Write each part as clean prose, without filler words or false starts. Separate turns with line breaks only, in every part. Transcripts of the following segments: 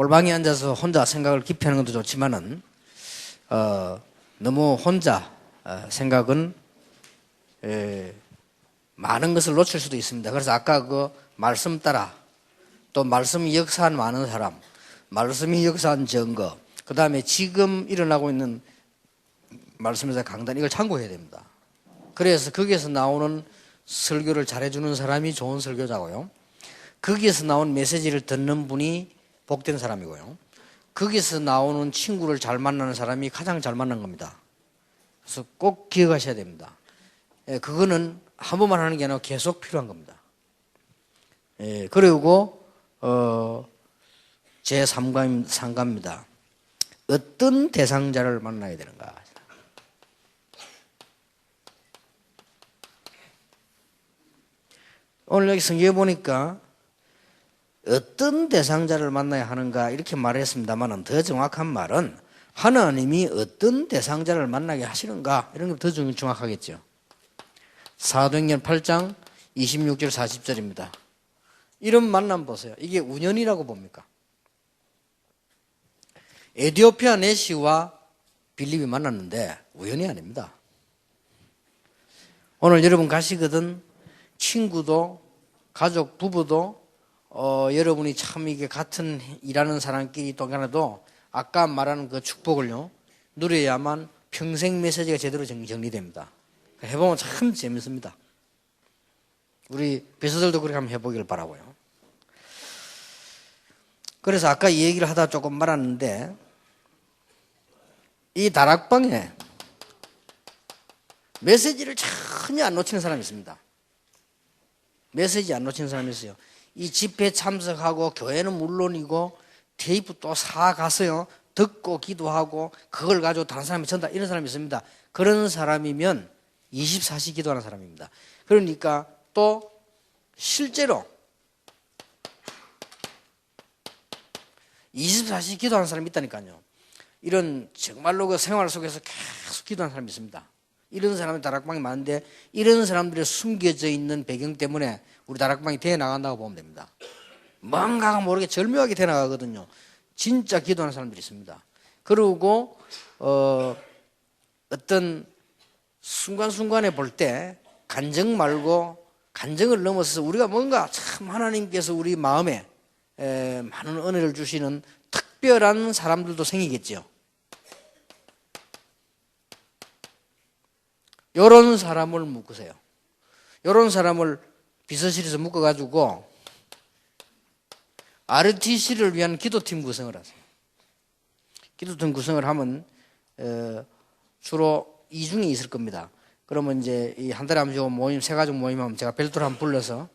골방에 앉아서 혼자 생각을 깊이 하는 것도 좋지만은 너무 혼자 생각은 많은 것을 놓칠 수도 있습니다. 그래서 아까 그 말씀 따라 또 말씀이 역사한 많은 사람, 말씀이 역사한 증거, 그 다음에 지금 일어나고 있는 말씀에서 강단, 이걸 참고해야 됩니다. 그래서 거기에서 나오는 설교를 잘해주는 사람이 좋은 설교자고요. 거기에서 나온 메시지를 듣는 분이 복된 사람이고요. 거기서 나오는 친구를 잘 만나는 사람이 가장 잘 만난 겁니다. 그래서 꼭 기억하셔야 됩니다. 그거는 한 번만 하는 게 아니라 계속 필요한 겁니다. 그리고 제 3과입니다. 어떤 대상자를 만나야 되는가. 오늘 여기 성경에 보니까 어떤 대상자를 만나야 하는가 이렇게 말했습니다만 더 정확한 말은 하나님이 어떤 대상자를 만나게 하시는가 이런 게 더 정확하겠죠. 사도행전 8장 26절 40절입니다. 이런 만남 보세요. 이게 우연이라고 봅니까? 에티오피아 내시와 빌립이 만났는데 우연이 아닙니다. 오늘 여러분 가시거든 친구도 가족 부부도 여러분이 참 이게 같은 일하는 사람끼리 또 간에도 아까 말하는 그 축복을요 누려야만 평생 메시지가 제대로 정리됩니다. 해보면 참 재밌습니다. 우리 배수들도 그렇게 한번 해보길 바라고요. 그래서 아까 이 얘기를 하다 조금 말았는데 이 다락방에 메시지를 전혀 안 놓치는 사람이 있습니다. 메시지 안 놓치는 사람이 있어요. 이 집회 참석하고 교회는 물론이고 테이프 또 사가서요 듣고 기도하고 그걸 가지고 다른 사람이 전달 이런 사람이 있습니다. 그런 사람이면 24시 기도하는 사람입니다. 그러니까 또 실제로 24시 기도하는 사람이 있다니까요. 이런 정말로 그 생활 속에서 계속 기도하는 사람이 있습니다. 이런 사람이 다락방이 많은데 이런 사람들이 숨겨져 있는 배경 때문에 우리 다락방이 되어 나간다고 보면 됩니다. 뭔가가 모르게 절묘하게 되어 나가거든요. 진짜 기도하는 사람들이 있습니다. 그리고 어떤 순간순간에 볼 때 간정 말고 간정을 넘어서서 우리가 뭔가 참 하나님께서 우리 마음에 많은 은혜를 주시는 특별한 사람들도 생기겠죠. 이런 사람을 묶으세요. 이런 사람을 비서실에서 묶어가지고 RTC를 위한 기도팀 구성을 하세요. 기도팀 구성을 하면 주로 이중에 있을 겁니다. 그러면 이제 이 한 달에 한 번 모임, 세 가족 모임하면 제가 별도로 한번 불러서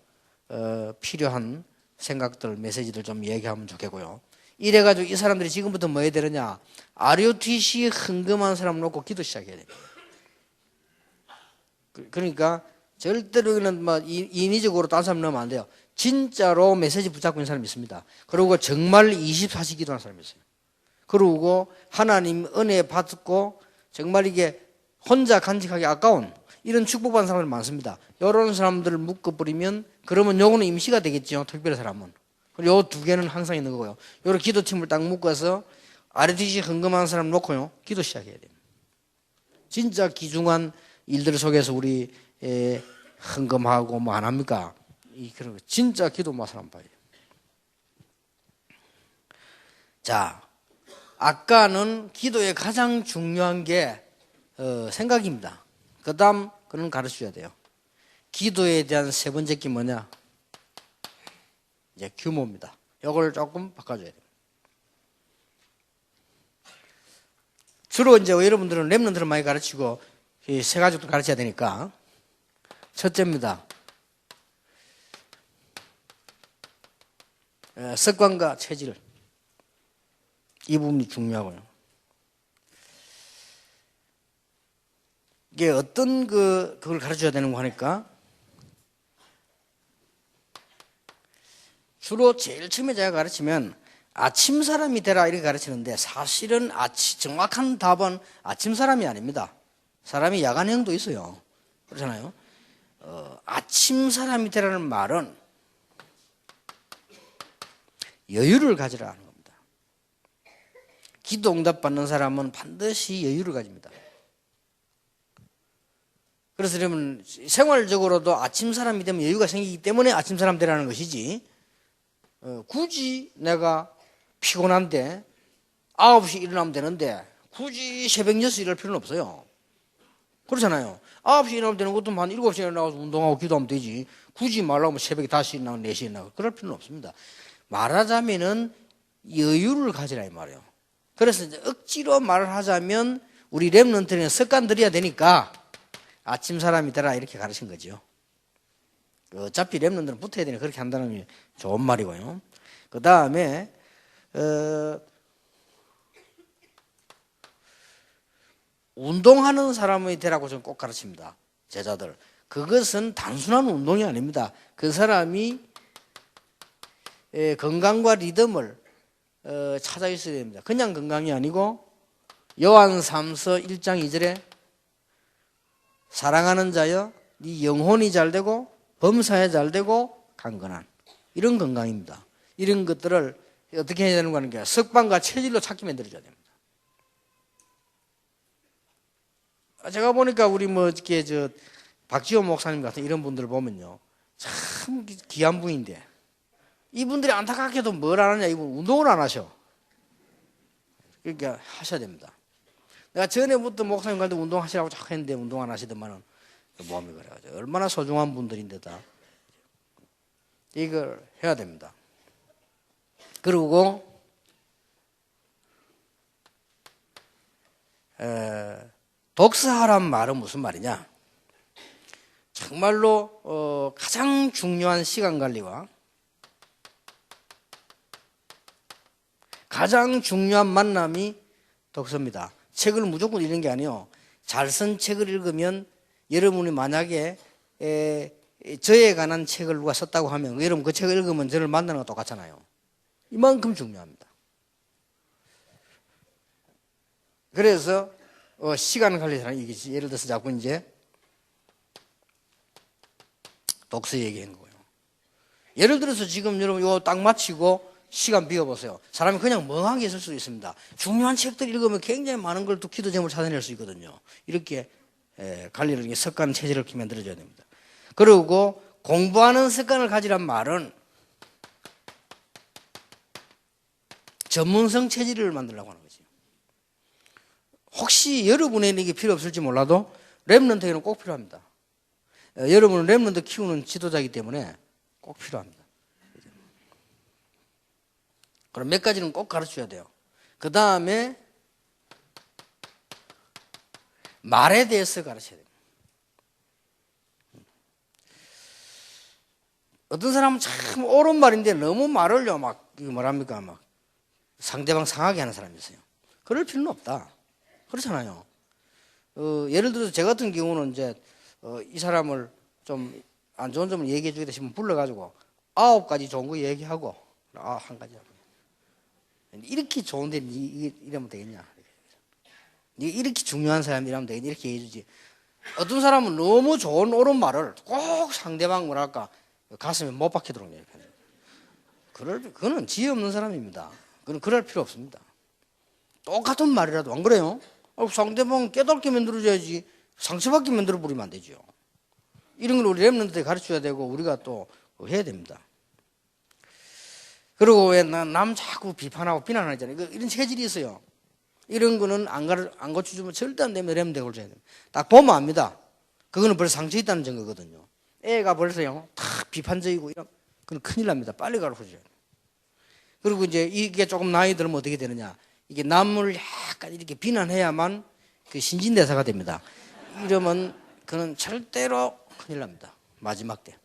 필요한 생각들, 메시지들 좀 얘기하면 좋겠고요. 이래가지고 이 사람들이 지금부터 뭐 해야 되느냐? ROTC에 헌금한 사람 놓고 기도 시작해야 됩니다. 그러니까 절대로 뭐 인위적으로 다른 사람 넣으면 안 돼요. 진짜로 메시지 붙잡고 있는 사람이 있습니다. 그리고 정말 24시 기도하는 사람이 있어요. 그리고 하나님 은혜 받고 정말 이게 혼자 간직하기 아까운 이런 축복받은 사람들 많습니다. 이런 사람들을 묶어버리면 그러면 요거는 임시가 되겠죠. 특별한 사람은. 그리고 요 두 개는 항상 있는 거고요. 요런 기도팀을 딱 묶어서 RTC 헌금하는 사람 놓고요. 기도 시작해야 됩니다. 진짜 귀중한 일들 속에서 우리 헌금하고 뭐 안 합니까? 그런 거 진짜 기도 맛을 안 봐요. 자, 아까는 기도의 가장 중요한 게 생각입니다. 그 다음 그는 가르쳐줘야 돼요. 기도에 대한 세 번째 게 뭐냐? 이제 규모입니다. 이걸 조금 바꿔줘야 돼요. 주로 이제 여러분들은 랩런트를 많이 가르치고 세 가지도 가르쳐야 되니까 첫째입니다. 습관과 체질. 이 부분이 중요하고요. 이게 어떤 그걸 가르쳐야 되는 거 하니까 주로 제일 처음에 제가 가르치면 아침 사람이 되라 이렇게 가르치는데 사실은 정확한 답은 아침 사람이 아닙니다. 사람이 야간형도 있어요. 그렇잖아요. 아침 사람이 되라는 말은 여유를 가지라 하는 겁니다. 기도 응답 받는 사람은 반드시 여유를 가집니다. 그래서 그러면 생활적으로도 아침 사람이 되면 여유가 생기기 때문에 아침 사람 되라는 것이지, 굳이 내가 피곤한데 9시 일어나면 되는데 굳이 새벽 6시 일어날 필요는 없어요. 그렇잖아요. 9시 일어나면 되는 것도 한 7시에 일어나서 운동하고 기도하면 되지, 굳이 말하면 새벽에 5시 일어나고 4시에 일어나고 그럴 필요는 없습니다. 말하자면은 여유를 가지라 이 말이에요. 그래서 이제 억지로 말을 하자면 우리 렘넌트는 습관 들여야 되니까 아침 사람이 되라 이렇게 가르친 거죠. 어차피 렘넌트는 붙어야 되니 그렇게 한다는 게 좋은 말이고요. 그 다음에 운동하는 사람이 되라고 저는 꼭 가르칩니다. 제자들. 그것은 단순한 운동이 아닙니다. 그 사람이 건강과 리듬을 찾아 있어야 됩니다. 그냥 건강이 아니고 요한 3서 1장 2절에 사랑하는 자여 네 영혼이 잘되고 범사에 잘되고 강건한, 이런 건강입니다. 이런 것들을 어떻게 해야 되는 거는 게 습관과 체질로 찾게 만들어줘야 됩니다. 제가 보니까 우리 뭐 이렇게 박지호 목사님 같은 이런 분들 보면요, 참 귀한 분인데 이분들이 안타깝게도 뭘 안 하냐, 이분 운동을 안 하셔. 그러니까 하셔야 됩니다. 내가 전에부터 목사님 갈 때 운동하시라고 자꾸 했는데 운동 안 하시더만은 몸이 그래가지고 얼마나 소중한 분들인데다 이걸 해야 됩니다. 그리고 독서하란 말은 무슨 말이냐? 정말로 가장 중요한 시간 관리와 가장 중요한 만남이 독서입니다. 책을 무조건 읽는 게 아니에요. 잘 쓴 책을 읽으면 여러분이 만약에 저에 관한 책을 누가 썼다고 하면 여러분 그 책을 읽으면 저를 만나는 거 똑같잖아요. 이만큼 중요합니다. 그래서 시간 관리라는 얘기지. 예를 들어서 자꾸 이제 독서 얘기하는 거예요. 예를 들어서 지금 여러분 이거 딱 마치고 시간 비워보세요. 사람이 그냥 멍하게 있을 수 있습니다. 중요한 책들 읽으면 굉장히 많은 걸 또 기도 제목을 찾아낼 수 있거든요. 이렇게 관리를, 습관 체질을 이렇게 만들어줘야 됩니다. 그리고 공부하는 습관을 가지란 말은 전문성 체질을 만들려고 하는 거죠. 혹시 여러분에게 이게 필요 없을지 몰라도 렘넌트에게는 꼭 필요합니다. 여러분은 렘넌트 키우는 지도자이기 때문에 꼭 필요합니다. 그럼 몇 가지는 꼭 가르쳐야 돼요. 그 다음에 말에 대해서 가르쳐야 돼요. 어떤 사람은 참 옳은 말인데 너무 말을요 막 뭐랍니까 막 상대방 상하게 하는 사람이 있어요. 그럴 필요는 없다. 그렇잖아요. 예를 들어서 제 같은 경우는 이제 이 사람을 좀 안 좋은 점을 얘기해 주겠다 싶으면 불러가지고 9가지 좋은 거 얘기하고 한 가지 하고 이렇게 좋은데 이러면 되겠냐? 이렇게 중요한 사람이라면 되겠냐? 이렇게 얘기해주지. 어떤 사람은 너무 좋은 옳은 말을 꼭 상대방 뭐랄까 가슴에 못 박히도록 이렇게 하는. 그거는 지혜 없는 사람입니다. 그건 그럴 필요 없습니다. 똑같은 말이라도 안 그래요? 상대방 깨닫게 만들어줘야지 상처받게 만들어 버리면 안 되죠. 이런 걸 우리 렘넌트에 가르쳐야 되고 우리가 또 해야 됩니다. 그리고 왜 남 자꾸 비판하고 비난하잖아요. 이런 체질이 있어요. 이런 거는 안 고쳐주면 절대 안 됩니다. 렘넌트에 고쳐야 됩니다. 딱 보면 압니다. 그거는 벌써 상처 있다는 증거거든요. 애가 벌써요, 다 비판적이고 이런, 그건 큰일 납니다. 빨리 가르쳐줘야 돼요. 그리고 이제 이게 조금 나이 들면 어떻게 되느냐. 이게 남을 약간 이렇게 비난해야만 그 신진대사가 됩니다. 이러면 그는 절대로 큰일 납니다. 마지막 때.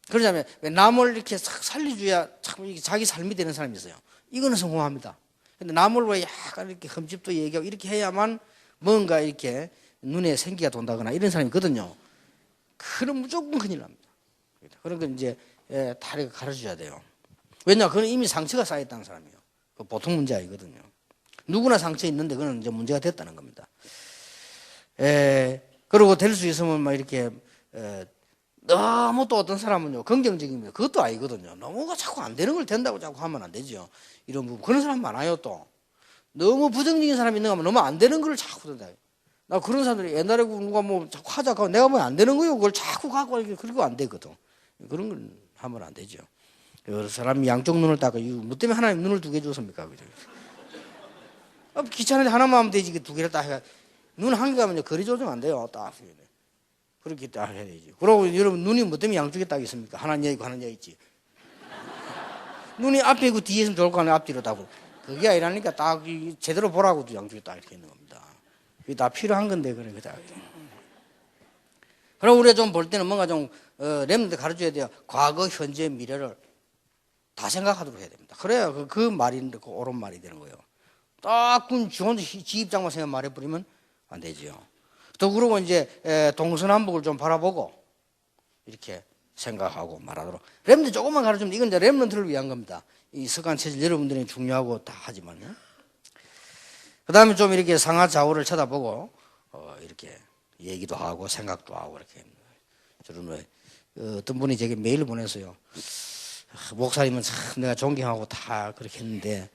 그러자면 왜 남을 이렇게 살려줘야 참 자기 삶이 되는 사람이 있어요. 이거는 성공합니다. 근데 남을 왜 약간 이렇게 흠집도 얘기하고 이렇게 해야만 뭔가 이렇게 눈에 생기가 돈다거나 이런 사람이 있거든요. 그럼 무조건 큰일 납니다. 그런 건 이제 다 가르쳐줘야 돼요. 왜냐, 그건 이미 상처가 쌓였다는 사람이에요. 그 보통 문제 아니거든요. 누구나 상처 있는데 그건 이제 문제가 됐다는 겁니다. 그리고 될 수 있으면 막 이렇게 너무 또 어떤 사람은요 긍정적입니다. 그것도 아니거든요. 너무가 자꾸 안 되는 걸 된다고 자꾸 하면 안 되죠. 이런 부분 그런 사람 많아요. 또 너무 부정적인 사람이 있는가 하면 너무 안 되는 걸 자꾸 든다. 나 그런 사람들이 옛날에 누가 뭐 자꾸 하자고 내가 보면 안 되는 거요. 그걸 자꾸 갖고 가니까 그리고 안 되거든. 그런 건 하면 안 되죠. 여러 사람이 양쪽 눈을 닦아. 뭐 때문에 하나님 눈을 두 개 줬습니까? 그죠? 귀찮은데 하나만 하면 되지. 두 개를 딱 해가. 눈 한 개 하면 거리 조정 안 돼요. 딱. 그렇게 딱 해야 되지. 그러고 여러분 눈이 뭐 때문에 양쪽에 딱 있습니까? 하나는 여기 있고 하나는 여기 있지. 눈이 앞에 있고 뒤에 있으면 좋을 거 아니에요. 앞뒤로 딱. 그게 아니라니까 딱 제대로 보라고도 양쪽에 딱 이렇게 있는 겁니다. 그게 다 필요한 건데 그래. 그럼 우리가 좀 볼 때는 뭔가 좀 렘들 가르쳐야 돼요. 과거, 현재, 미래를 다 생각하도록 해야 됩니다. 그래야 그 말이 그 옳은 말이 되는 거예요. 딱 지 혼자 지 입장만 생각 말해버리면 안 되죠. 또 그러고 이제 동서남북을 좀 바라보고 이렇게 생각하고 말하도록. 렘들 조금만 가르치면 이건 이제 렘런트를 위한 겁니다. 이 습관 체질 여러분들이 중요하고 다 하지만요. 그 다음에 좀 이렇게 상하 좌우를 쳐다보고 이렇게 얘기도 하고 생각도 하고 이렇게. 저는 어떤 분이 제게 메일 보냈어요. 목사님은 참 내가 존경하고 다 그렇게 했는데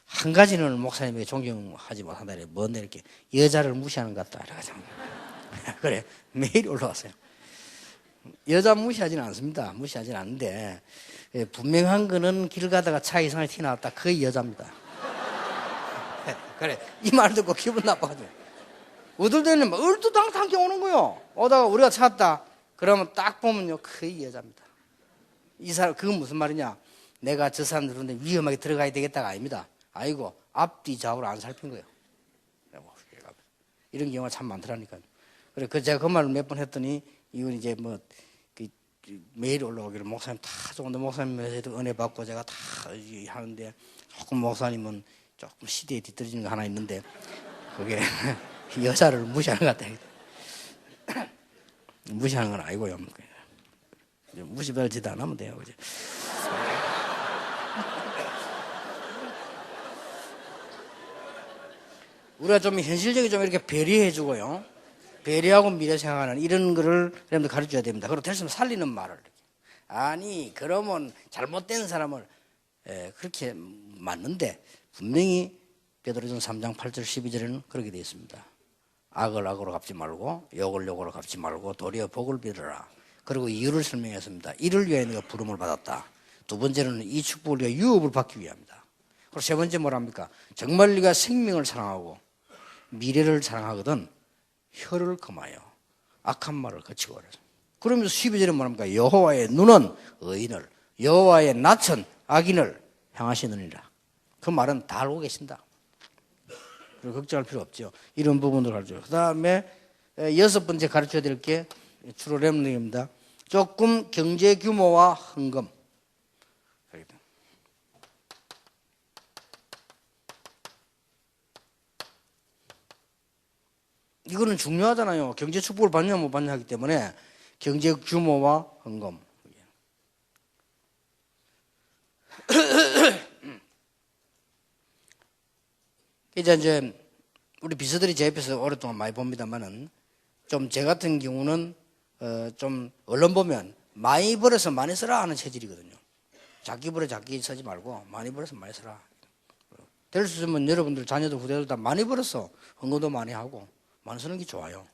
한 가지는 목사님에게 존경하지 못한다. 뭔데 이렇게 여자를 무시하는 것 같다. 그래 메일이 올라왔어요. 여자 무시하지는 않습니다. 무시하지는 않는데 분명한 거는 길 가다가 차 이상이 튀어나왔다. 거의 여자입니다. 그래 이 말 듣고 기분 나빠가지고 어떨 때는 막 얼토당토하게 오는 거요. 오다가 우리가 찾았다. 그러면 딱 보면요 거의 여자입니다. 이 사람 그건 무슨 말이냐? 내가 저 사람들 그런데 위험하게 들어가야 되겠다가 아닙니다. 아이고 앞뒤 좌우를 안 살핀 거예요. 이런 경우가 참 많더라니까요. 그래 제가 그 말을 몇 번 했더니 이건 이제 뭐 매일 올라오기를 목사님 다 좋은데 목사님에서도 은혜 받고 제가 다 하는데 조금 목사님은 조금 시대에 뒤떨어지는 거 하나 있는데 그게 여자를 무시하는 것 같다. 무시하는 건 아니고요. 무시별짓 안 하면 돼요. 그죠? 우리가 좀 현실적으로 좀 이렇게 배려해주고요. 배려하고 미래 생각하는 이런 거를 여러분들 가르쳐야 됩니다. 그리고 됐으면 살리는 말을. 아니, 그러면 잘못된 사람을 그렇게 맞는데 분명히 베드로전서 3장 8절 12절에는 그렇게 되어 있습니다. 악을 악으로 갚지 말고 욕을 욕으로 갚지 말고 도리어 복을 빌어라. 그리고 이유를 설명했습니다. 이를 위하여 네가 부름을 받았다. 두 번째는 이 축복을 위하여 유업을 받기 위함이다. 그리고 세 번째 뭐랍니까? 정말 네가 생명을 사랑하고 미래를 사랑하거든 혀를 금하여 악한 말을 거치고 그래서 그러면서 12절에 뭐랍니까? 여호와의 눈은 의인을 여호와의 낯은 악인을 향하시느니라. 그 말은 다 알고 계신다. 그리고 걱정할 필요 없죠. 이런 부분을 가르쳐요. 그 다음에 여섯 번째 가르쳐야 될 게 주로 렘넌트입니다. 조금 경제 규모와 헌금. 이거는 중요하잖아요. 경제 축복을 받냐 못 받냐 하기 때문에 경제 규모와 헌금. 이제 우리 비서들이 제 옆에서 오랫동안 많이 봅니다만은 좀 제 같은 경우는 좀 언론 보면 많이 벌어서 많이 쓰라 하는 체질이거든요. 작게 벌어 작게 쓰지 말고 많이 벌어서 많이 쓰라. 될 수 있으면 여러분들 자녀들 후대들 다 많이 벌어서 헌금도 많이 하고 많이 쓰는 게 좋아요.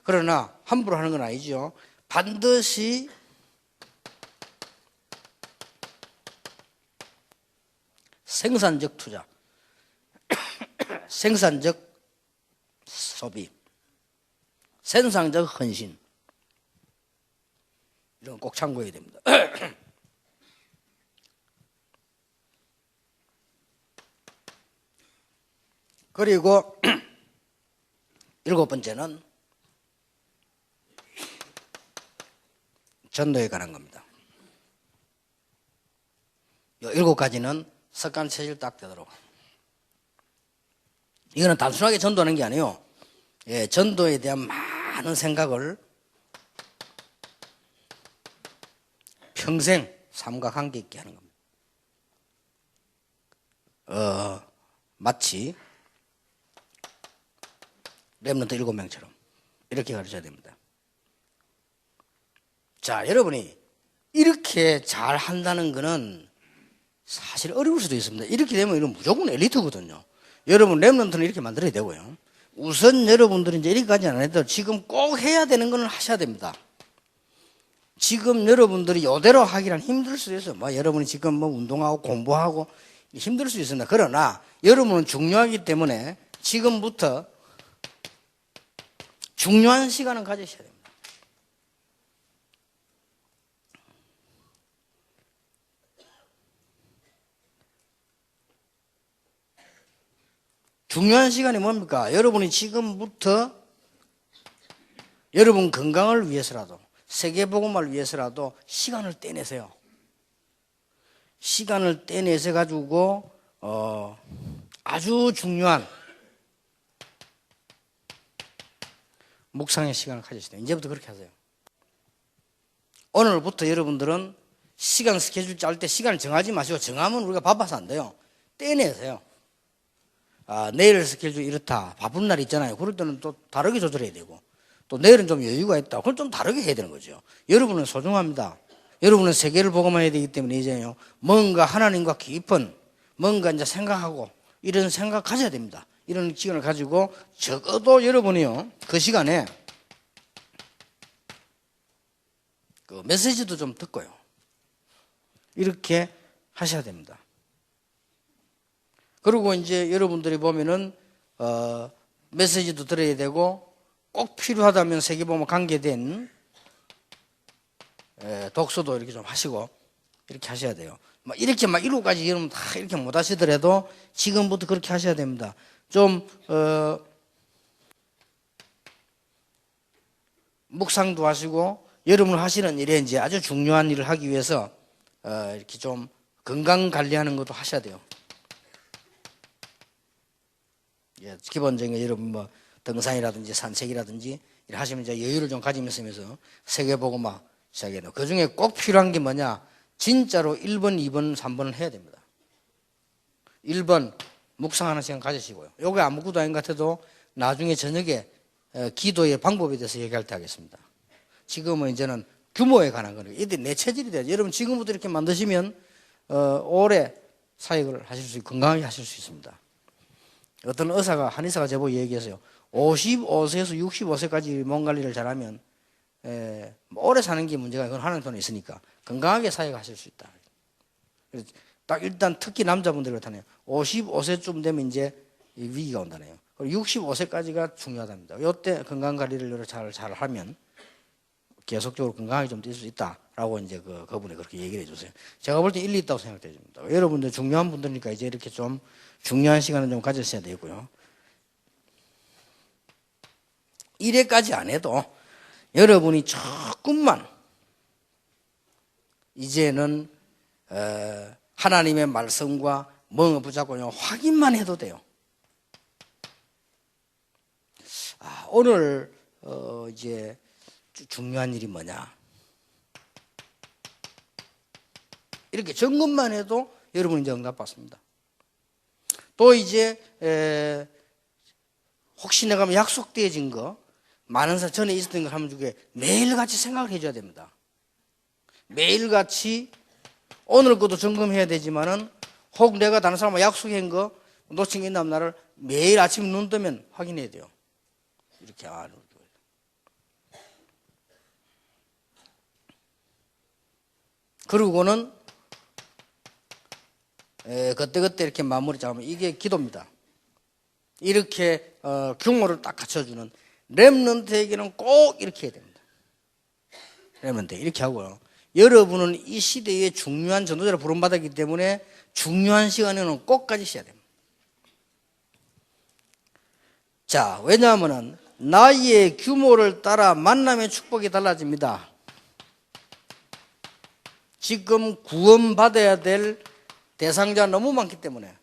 그러나 함부로 하는 건 아니죠. 반드시 생산적 투자, 생산적 소비, 생산적 헌신 이런 거 꼭 참고해야 됩니다. 그리고 일곱 번째는 전도에 관한 겁니다. 이 일곱 가지는 습관 체질 딱 되도록. 이거는 단순하게 전도하는 게 아니에요. 전도에 대한 많은 생각을 평생 삶과 관계 있게 하는 겁니다. 마치 렘넌트 7명처럼 이렇게 가르쳐야 됩니다. 자, 여러분이 이렇게 잘 한다는 거는 사실 어려울 수도 있습니다. 이렇게 되면 이건 무조건 엘리트거든요. 여러분 렘넌트는 이렇게 만들어야 되고요. 우선 여러분들은 이제 이렇게까지 안 해도 지금 꼭 해야 되는 건 하셔야 됩니다. 지금 여러분들이 이대로 하기란 힘들 수도 있어요. 뭐 여러분이 지금 뭐 운동하고 공부하고 힘들 수 있습니다. 그러나 여러분은 중요하기 때문에 지금부터 중요한 시간은 가지셔야 됩니다. 중요한 시간이 뭡니까? 여러분이 지금부터 여러분 건강을 위해서라도 세계복음화를 위해서라도 시간을 떼내세요. 시간을 떼내서 가지고 아주 중요한 묵상의 시간을 가지셔야 돼요. 이제부터 그렇게 하세요. 오늘부터 여러분들은 시간 스케줄 짤 때 시간을 정하지 마시고, 정하면 우리가 바빠서 안 돼요. 떼내세요. 내일 스케줄 이렇다. 바쁜 날 있잖아요. 그럴 때는 또 다르게 조절해야 되고, 또 내일은 좀 여유가 있다. 그걸 좀 다르게 해야 되는 거죠. 여러분은 소중합니다. 여러분은 세계를 복음해야 되기 때문에 이제요, 뭔가 하나님과 깊은 뭔가 이제 생각하고 이런 생각 가져야 됩니다. 이런 시간을 가지고 적어도 여러분이요, 그 시간에 그 메시지도 좀 듣고요, 이렇게 하셔야 됩니다. 그리고 이제 여러분들이 보면은 메시지도 들어야 되고, 꼭 필요하다면 세계복음과 관계된 독서도 이렇게 좀 하시고 이렇게 하셔야 돼요. 막 이렇게 막 1호까지 여러분 다 이렇게 못 하시더라도 지금부터 그렇게 하셔야 됩니다. 좀 묵상도 하시고, 여러분 하시는 일에 이제 아주 중요한 일을 하기 위해서 이렇게 좀 건강 관리하는 것도 하셔야 돼요. 예, 기본적인 여러분 뭐 등산이라든지 산책이라든지 이렇게 하시면 이제 여유를 좀 가지면서 세계복음화 시작해야 돼요. 그 중에 꼭 필요한 게 뭐냐? 진짜로 1번, 2번, 3번을 해야 됩니다. 1번 묵상하는 시간 가지시고요. 요게 아무것도 아닌 것 같아도 나중에 저녁에 기도의 방법에 대해서 얘기할 때 하겠습니다. 지금은 이제는 규모에 관한 거예요. 이게 내 체질이 돼요. 여러분 지금부터 이렇게 만드시면 오래 사역을 하실 수 있고 건강하게 하실 수 있습니다. 어떤 한의사가 제보고 얘기했어요. 55세에서 65세까지 몸 관리를 잘하면 오래 사는 게 문제가, 그건 하는 돈이 있으니까 건강하게 사역하실 수 있다. 그래서 딱 일단 특히 남자분들 그렇다네요. 55세쯤 되면 이제 위기가 온다네요. 그리고 65세까지가 중요하답니다. 이때 건강 관리를 잘 하면 계속적으로 건강하게 좀 뛸 수 있다라고 이제 그분이 그렇게 얘기를 해주세요. 제가 볼 때 일리 있다고 생각됩니다. 여러분들 중요한 분들이니까 이제 이렇게 좀 중요한 시간을 좀 가졌어야 되고요. 이래까지 안 해도 여러분이 조금만 이제는 하나님의 말씀과 멍을 붙잡고 확인만 해도 돼요. 오늘 이제 중요한 일이 뭐냐, 이렇게 점검만 해도 여러분 이제 응답받습니다. 또 이제 혹시 내가 약속되어진 거, 많은 사람 전에 있었던 걸 하면 중에 매일같이 생각을 해줘야 됩니다. 매일같이 오늘 것도 점검해야 되지만은, 혹 내가 다른 사람과 약속한 거 놓친 게 있나 나를 매일 아침 눈 뜨면 확인해야 돼요. 이렇게 그러고는 그때그때 이렇게 마무리 잡으면 이게 기도입니다. 이렇게 규모를 딱 갖춰주는 렘넌트에게는 꼭 이렇게 해야 됩니다. 렘넌트 이렇게 하고요. 여러분은 이 시대의 중요한 전도자로 부름받았기 때문에 중요한 시간에는 꼭 가지셔야 됩니다. 자, 왜냐하면 나이의 규모를 따라 만남의 축복이 달라집니다. 지금 구원받아야 될 대상자 너무 많기 때문에,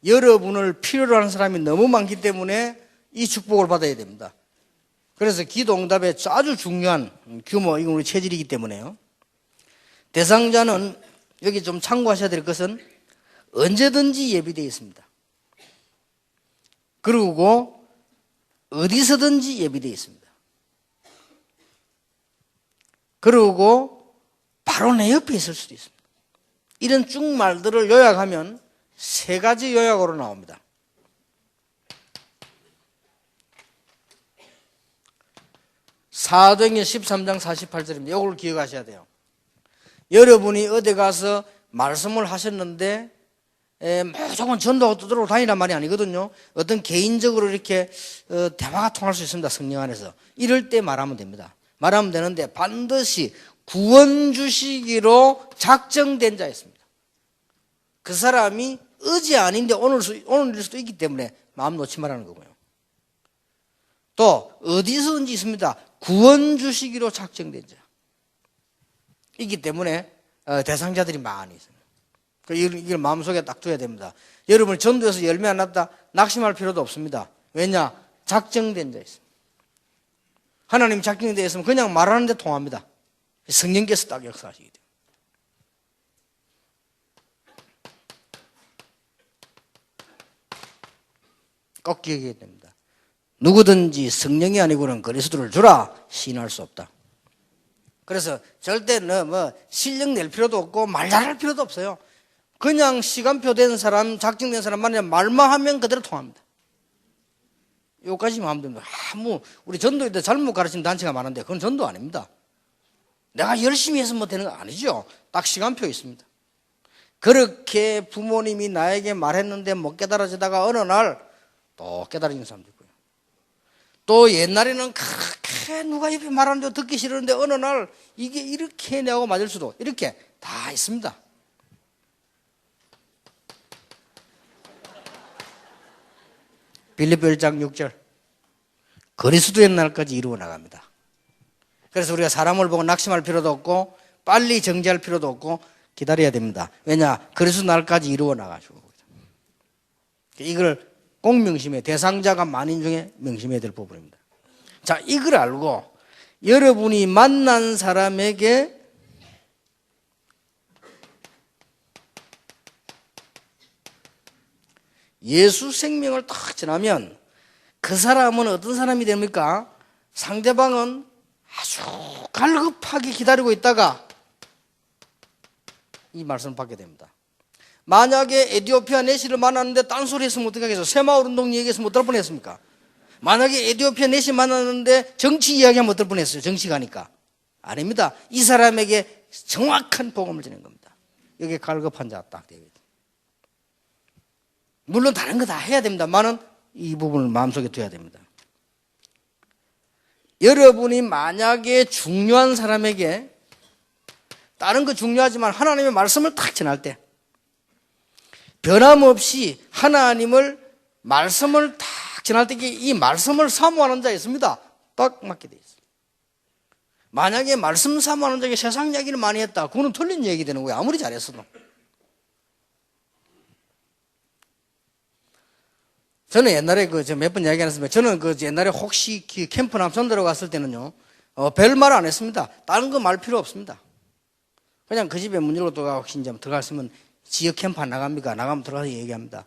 여러분을 필요로 하는 사람이 너무 많기 때문에 이 축복을 받아야 됩니다. 그래서 기도 응답의 아주 중요한 규모, 이건 우리 체질이기 때문에요. 대상자는 여기 좀 참고하셔야 될 것은 언제든지 예비되어 있습니다. 그리고 어디서든지 예비되어 있습니다. 그리고 바로 내 옆에 있을 수도 있습니다. 이런 쭉 말들을 요약하면 세 가지 요약으로 나옵니다. 사도행전 13장 48절입니다. 이걸 기억하셔야 돼요. 여러분이 어디 가서 말씀을 하셨는데 무조건 전도하고 떠들고 다니란 말이 아니거든요. 어떤 개인적으로 이렇게 대화가 통할 수 있습니다. 성령 안에서. 이럴 때 말하면 됩니다. 말하면 되는데 반드시 구원 주시기로 작정된 자였습니다. 그 사람이 어제 아닌데 오늘일 수도 있기 때문에 마음 놓지 말라는 거고요. 또 어디서든지 있습니다. 구원 주시기로 작정된 자 있기 때문에 대상자들이 많이 있습니다. 이걸 마음속에 딱 둬야 됩니다. 여러분 전도에서 열매 안 났다 낙심할 필요도 없습니다. 왜냐? 작정된 자 있습니다. 하나님 작정된 자 있으면 그냥 말하는데 통합니다. 성령께서 딱 역사하시기 때문에. 꼭 기억해야 됩니다. 누구든지 성령이 아니고는 그리스도를 주라 시인할 수 없다. 그래서 절대 실력 낼 필요도 없고 말 잘할 필요도 없어요. 그냥 시간표 된 사람, 작정된 사람 만나면 말만 하면 그대로 통합니다. 여기까지만 하면 됩니다. 우리 전도에 잘못 가르치는 단체가 많은데 그건 전도 아닙니다. 내가 열심히 해서 뭐 되는 거 아니죠. 딱 시간표 있습니다. 그렇게 부모님이 나에게 말했는데 못 깨달아지다가 어느 날 또 깨달아지는 사람도 있고요. 또 옛날에는 그렇게 누가 옆에 말하는데 듣기 싫었는데 어느 날 이게 이렇게 내하고 맞을 수도 이렇게 다 있습니다. 빌립보 1장 6절 그리스도의 날까지 이루어 나갑니다. 그래서 우리가 사람을 보고 낙심할 필요도 없고 빨리 정지할 필요도 없고 기다려야 됩니다. 왜냐? 그리스도 날까지 이루어 나가시고 이걸 꼭 명심해. 대상자가 많은 중에 명심해야 될 부분입니다. 자, 이걸 알고 여러분이 만난 사람에게 예수 생명을 딱 전하면 그 사람은 어떤 사람이 됩니까? 상대방은 아주 갈급하게 기다리고 있다가 이 말씀을 받게 됩니다. 만약에 에티오피아 내시를 만났는데 딴소리 했으면 어떻게 하겠어요? 새마을 운동 얘기했으면 어떨 뻔했습니까? 만약에 에티오피아 내시 만났는데 정치 이야기하면 어떨 뻔했어요? 정치 가니까. 아닙니다. 이 사람에게 정확한 복음을 전한 겁니다. 여기에 갈급한 자 딱 되거든요. 물론 다른 거 다 해야 됩니다만은 이 부분을 마음속에 둬야 됩니다. 여러분이 만약에 중요한 사람에게 다른 거 중요하지만 하나님의 말씀을 딱 전할 때 변함없이 하나님을 말씀을 딱 전할 때 이 말씀을 사모하는 자 있습니다. 딱 맞게 돼 있어요. 만약에 말씀 사모하는 자에게 세상 이야기를 많이 했다. 그거는 틀린 얘기 되는 거예요. 아무리 잘했어도. 저는 옛날에 몇 번 이야기 안 했습니다. 저는 옛날에 혹시 캠프 남선 들어갔을 때는요, 별 말 안 했습니다. 다른 거 말 필요 없습니다. 그냥 그 집에 문 열고 들어가 혹시 이제 들어갔으면 지역 캠프 안 나갑니까? 나가면 들어가서 얘기합니다.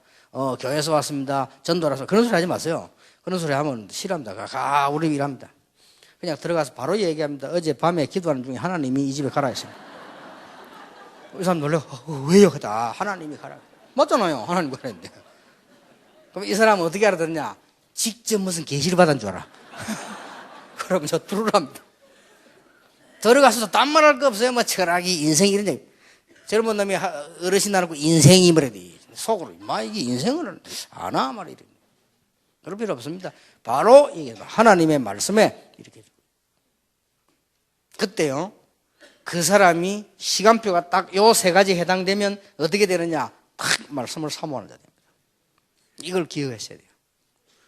교회에서 왔습니다. 전도라서. 그런 소리 하지 마세요. 그런 소리 하면 싫어합니다. 우리 일합니다. 그냥 들어가서 바로 얘기합니다. 어제 밤에 기도하는 중에 하나님이 이 집에 가라 했습니다. 이 사람 놀래. 왜요? 하나님이 가라. 맞잖아요. 하나님 가라 했는데. 그럼 이 사람은 어떻게 알아듣냐? 직접 무슨 계시를 받은 줄 알아. 그러면 저 들으랍니다. 들어가서도 딴 말 할 거 없어요. 뭐 철학이, 인생이 이런 얘기. 젊은 놈이 어르신 나놓고 인생이 말이지. 속으로. 이게 인생을 아나? 말이래. 그럴 필요 없습니다. 바로 이게 하나님의 말씀에 이렇게. 그때요. 그 사람이 시간표가 딱 요 세 가지 해당되면 어떻게 되느냐? 딱 말씀을 사모하는 자 됩니다. 이걸 기억하셔야 돼요.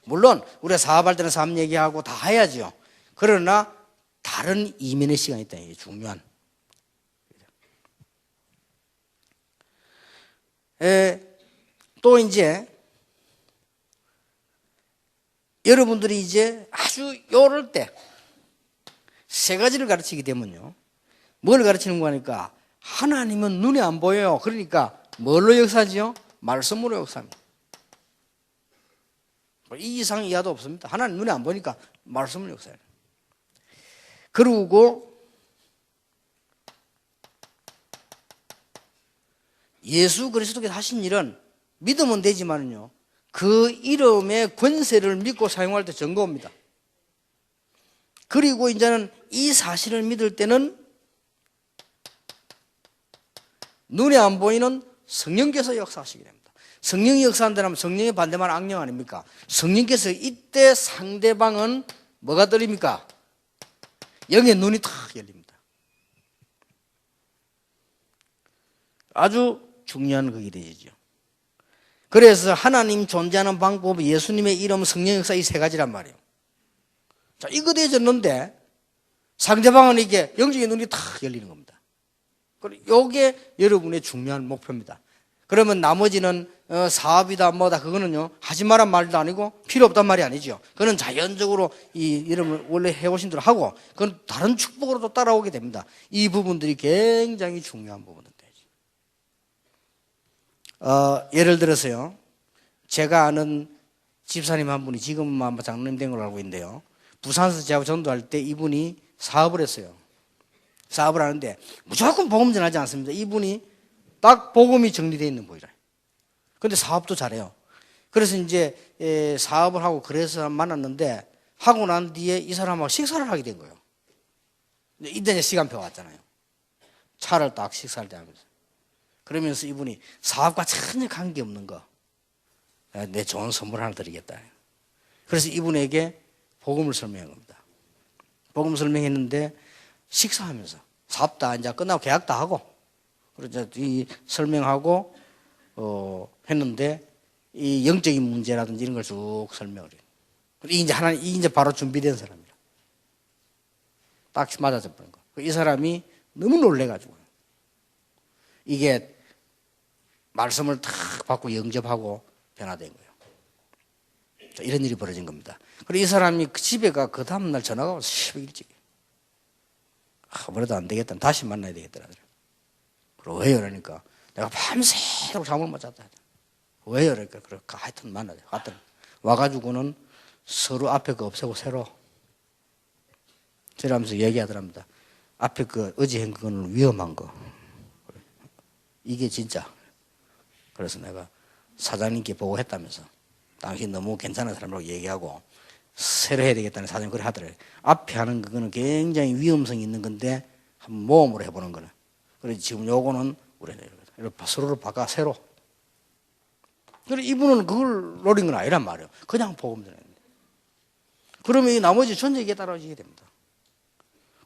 물론 우리가 사업할 때는 사업 얘기하고 다 해야죠. 그러나 다른 이면의 시간이 있다. 이게 중요한. 또 이제 여러분들이 이제 아주 요럴 때 세 가지를 가르치게 되면요. 뭘 가르치는 거니까 하나님은 눈에 안 보여요. 그러니까 뭘로 역사하지요? 말씀으로 역사합니다. 이 이상 이하도 없습니다. 하나님 눈에 안 보니까 말씀을 역사해요. 그리고 예수 그리스도께서 하신 일은 믿으면 되지만요, 그 이름의 권세를 믿고 사용할 때 증거입니다. 그리고 이제는 이 사실을 믿을 때는 눈에 안 보이는 성령께서 역사하시게 됩니다. 성령이 역사한다면 성령의 반대말 악령 아닙니까? 성령께서 이때 상대방은 뭐가 들립니까? 영의 눈이 탁 열립니다. 아주 중요한 그게 되죠. 그래서 하나님 존재하는 방법, 예수님의 이름, 성령 역사 이 세 가지란 말이에요. 자, 이거 되어졌는데 상대방은 이게 영적인 눈이 탁 열리는 겁니다. 이게 여러분의 중요한 목표입니다. 그러면 나머지는 사업이다 뭐다 그거는요, 하지 말란 말도 아니고 필요 없단 말이 아니죠. 그건 자연적으로 이 이름을 원래 해오신 대로 하고 그건 다른 축복으로도 따라오게 됩니다. 이 부분들이 굉장히 중요한 부분들. 예를 들어서요, 제가 아는 집사님 한 분이 지금은 아마 장로님 된 걸로 알고 있는데요, 부산에서 제가 전도할 때 이분이 사업을 했어요. 사업을 하는데 무조건 복음 전하지 않습니다. 이분이 딱 복음이 정리되어 있는 분이라. 근데 사업도 잘해요. 그래서 이제 사업을 하고 그래서 만났는데, 하고 난 뒤에 이 사람하고 식사를 하게 된 거예요. 이때 이제 시간표가 왔잖아요. 차를 딱 식사할 때 하면서. 그러면서 이분이 사업과 전혀 관계없는 거, 내 좋은 선물 하나 드리겠다. 그래서 이분에게 복음을 설명한 겁니다. 복음 설명했는데 식사하면서 사업 다 이제 끝나고 계약 다 하고, 그래서 이 설명하고 했는데 이 영적인 문제라든지 이런 걸 쭉 설명을 해요. 이제 하나님, 이제 바로 준비된 사람이라. 딱 맞아져 버린 거. 이 사람이 너무 놀래가지고 이게 말씀을 탁 받고 영접하고 변화된 거예요. 이런 일이 벌어진 겁니다. 그리고 이 사람이 그 집에 가 그 다음날 전화가 와서 새벽 일찍, 아무래도 안 되겠다, 다시 만나야 되겠더라. 그리고 왜요? 그러니까 내가 밤새도록 잠을 못 잤다. 왜요? 그러니까 하여튼 만나자. 하여튼 와가지고는 서로 앞에 거 없애고 새로 저러면서 얘기하더랍니다. 앞에 그 어제 한 거는 위험한 거, 이게 진짜. 그래서 내가 사장님께 보고했다면서, 당신 너무 괜찮은 사람이라고 얘기하고 새로 해야 되겠다는 사장님 그래 하더래요. 앞에 하는 그거는 굉장히 위험성이 있는 건데 한번 모험으로 해보는 거는. 그래서 지금 요거는 우리 서로를 바꿔 새로. 그래 이분은 그걸 노린 건 아니란 말이에요. 그냥 복음 전했는데. 그러면 이 나머지 전쟁에 따라지게 됩니다.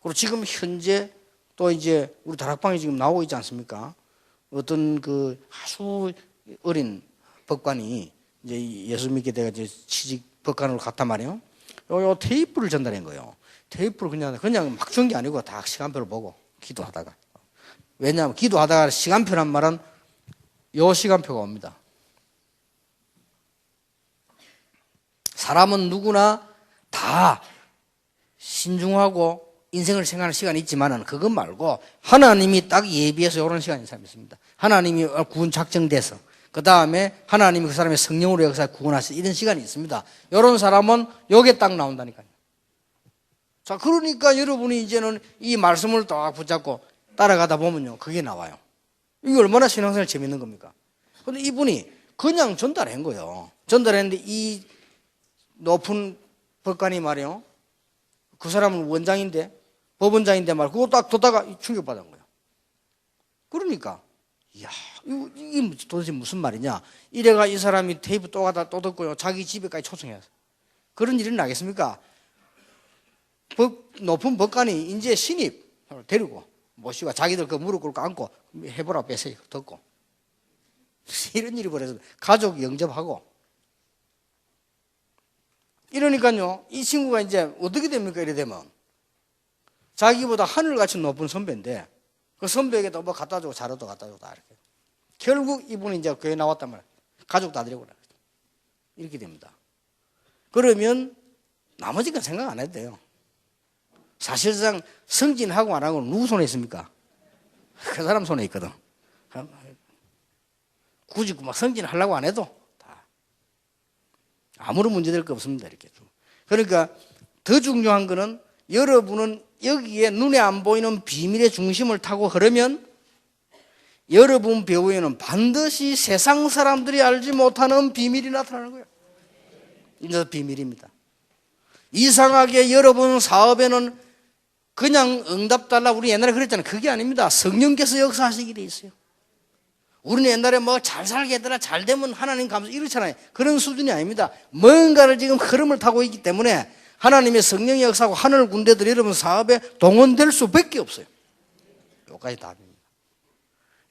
그리고 지금 현재 또 이제 우리 다락방에 지금 나오고 있지 않습니까? 어떤 그 아주 어린 법관이 이제 예수 믿게 돼가 이제 취직 법관으로 갔단 말이에요. 요 테이프를 전달한 거예요. 테이프를 그냥 막 준 게 아니고 다 시간표를 보고 기도하다가. 왜냐하면 기도하다가 시간표란 말은 요 시간표가 옵니다. 사람은 누구나 다 신중하고 인생을 생각하는 시간이 있지만은 그것 말고 하나님이 딱 예비해서 이런 시간이 사람이 있습니다. 하나님이 구원 작정돼서 그 다음에 하나님이 그 사람의 성령으로 역사 구원하셔서 이런 시간이 있습니다. 이런 사람은 여기에 딱 나온다니까요. 자, 그러니까 여러분이 이제는 이 말씀을 딱 붙잡고 따라가다 보면요, 그게 나와요. 이게 얼마나 신앙생활 재밌는 겁니까? 근데 이분이 그냥 전달한 거예요. 전달했는데 이 높은 법관이 말이에요, 그 사람은 원장인데, 법원장인데 말, 그거 딱 듣다가 충격받은 거예요. 그러니까, 이야, 이게 도대체 무슨 말이냐? 이래가 이 사람이 테이프 또 가다 또 듣고요, 자기 집에까지 초청해서. 그런 일이 나겠습니까? 높은 법관이 이제 신입 데리고 모시고 자기들 그 무릎 꿇고 안고 해보라 뺏어요. 듣고. 이런 일이 벌어서 가족 영접하고. 이러니까요, 이 친구가 이제 어떻게 됩니까? 이래 되면 자기보다 하늘같이 높은 선배인데 그 선배에게 또 뭐 갖다 주고 자료도 갖다 주고 다 이렇게. 결국 이분이 이제 교회 나왔단 말이에요. 가족 다 데리고 나가죠. 이렇게 됩니다. 그러면 나머지 건 생각 안 해도 돼요. 사실상 승진하고 안 하고는 누구 손에 있습니까? 그 사람 손에 있거든. 굳이 막 승진하려고 안 해도 다 아무런 문제될 거 없습니다. 이렇게. 그러니까 더 중요한 거는 여러분은 여기에 눈에 안 보이는 비밀의 중심을 타고 흐르면 여러분 배후에는 반드시 세상 사람들이 알지 못하는 비밀이 나타나는 거예요. 이제 비밀입니다. 이상하게 여러분 사업에는 그냥 응답 달라 우리 옛날에 그랬잖아요. 그게 아닙니다. 성령께서 역사하시게 돼 있어요. 우리는 옛날에 뭐 잘 살겠더라, 잘 되면 하나님 감사 이렇잖아요. 그런 수준이 아닙니다. 뭔가를 지금 흐름을 타고 있기 때문에 하나님의 성령의 역사하고 하늘 군대들이 여러분 사업에 동원될 수밖에 없어요. 여기까지 답입니다.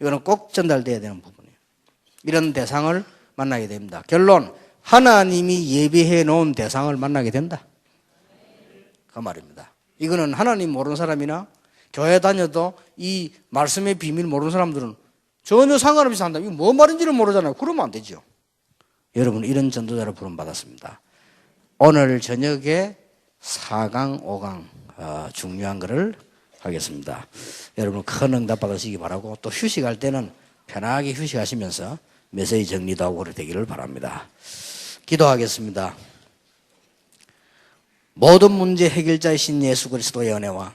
이거는 꼭 전달돼야 되는 부분이에요. 이런 대상을 만나게 됩니다. 결론, 하나님이 예비해 놓은 대상을 만나게 된다. 그 말입니다. 이거는 하나님 모르는 사람이나 교회 다녀도 이 말씀의 비밀 모르는 사람들은 전혀 상관없이 산다. 이거 뭐 말인지를 모르잖아요. 그러면 안 되죠. 여러분, 이런 전도자를 부름받았습니다. 오늘 저녁에 4강, 5강 중요한 거를 하겠습니다. 여러분 큰 응답 받으시기 바라고, 또 휴식할 때는 편하게 휴식하시면서 메시지 정리도 하고 그렇게 되기를 바랍니다. 기도하겠습니다. 모든 문제 해결자이신 예수 그리스도의 은혜와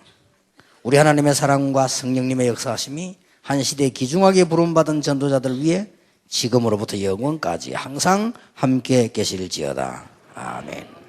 우리 하나님의 사랑과 성령님의 역사하심이 한 시대에 귀중하게 부름받은 전도자들 위해 지금으로부터 영원까지 항상 함께 계실지어다. 아멘.